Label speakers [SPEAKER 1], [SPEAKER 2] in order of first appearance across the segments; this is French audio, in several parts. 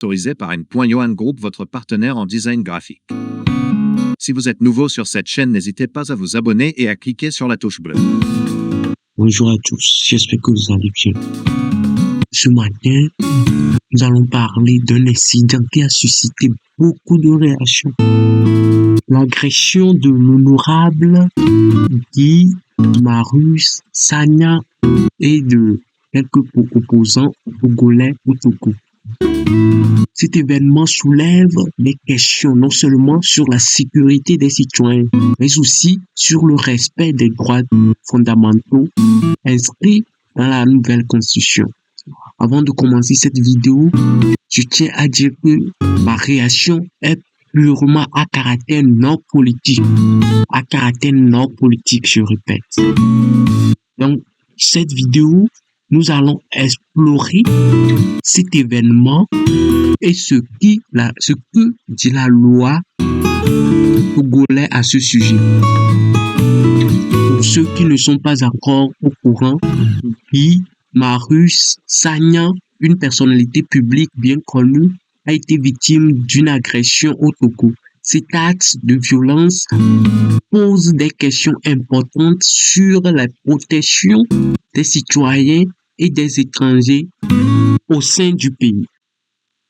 [SPEAKER 1] autorisé par N.Yuan Group, votre partenaire en design graphique. Si vous êtes nouveau sur cette chaîne, n'hésitez pas à vous abonner et à cliquer sur la touche bleue.
[SPEAKER 2] Bonjour à tous, j'espère que vous allez bien. Ce matin, nous allons parler d'un incident qui a suscité beaucoup de réactions. L'agression de l'honorable Guy Marius Sagna et de quelques opposants togolais au Togo. Cet événement soulève des questions non seulement sur la sécurité des citoyens, mais aussi sur le respect des droits fondamentaux inscrits dans la nouvelle constitution. Avant de commencer cette vidéo, je tiens à dire que ma réaction est purement à caractère non politique. À caractère non politique, je répète. Donc, cette vidéo, nous allons explorer cet événement et ce que dit la loi togolaise à ce sujet. Pour ceux qui ne sont pas encore au courant, Guy Marius Sagna, une personnalité publique bien connue, a été victime d'une agression au Togo. Cet acte de violence pose des questions importantes sur la protection des citoyens et des étrangers au sein du pays.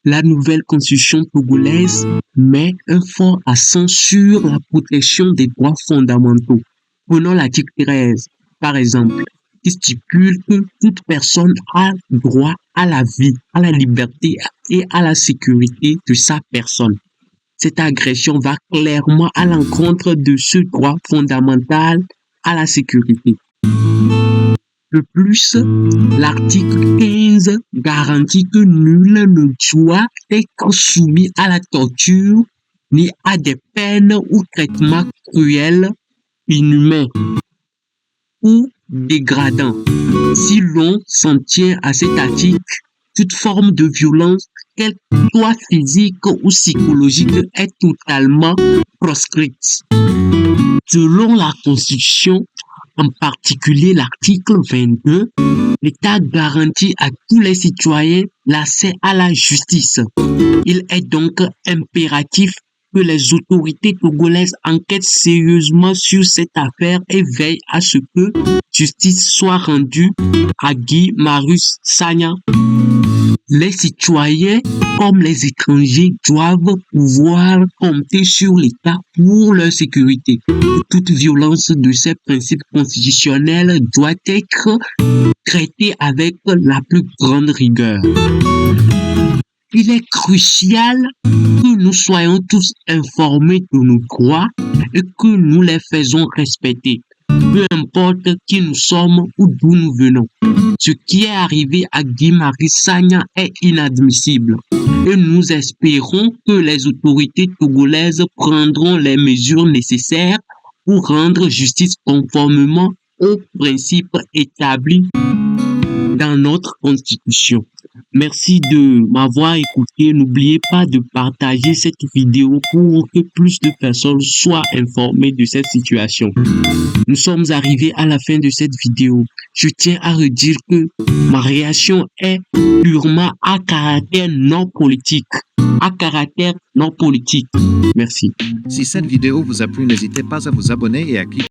[SPEAKER 2] La nouvelle constitution togolaise met un fort accent sur la protection des droits fondamentaux. Prenons l'article 13, par exemple, qui stipule que toute personne a droit à la vie, à la liberté et à la sécurité de sa personne. Cette agression va clairement à l'encontre de ce droit fondamental à la sécurité. De plus, l'article 15 garantit que nul ne doit être soumis à la torture ni à des peines ou traitements cruels, inhumains ou dégradants. Si l'on s'en tient à cet article, toute forme de violence, qu'elle soit physique ou psychologique, est totalement proscrite. Selon la Constitution, en particulier l'article 22, l'État garantit à tous les citoyens l'accès à la justice. Il est donc impératif que les autorités togolaises enquêtent sérieusement sur cette affaire et veillent à ce que justice soit rendue à Guy Marius Sagna. Les citoyens comme les étrangers doivent pouvoir compter sur l'État pour leur sécurité. Toute violence de ces principes constitutionnels doit être traitée avec la plus grande rigueur. Il est crucial que nous soyons tous informés de nos droits et que nous les faisons respecter, peu importe qui nous sommes ou d'où nous venons. Ce qui est arrivé à Guy Marius Sagna est inadmissible et nous espérons que les autorités togolaises prendront les mesures nécessaires pour rendre justice conformément aux principes établis dans notre constitution. Merci de m'avoir écouté. N'oubliez pas de partager cette vidéo pour que plus de personnes soient informées de cette situation. Nous sommes arrivés à la fin de cette vidéo. Je tiens à redire que ma réaction est purement à caractère non politique. À caractère non politique. Merci.
[SPEAKER 1] Si cette vidéo vous a plu, n'hésitez pas à vous abonner et à cliquer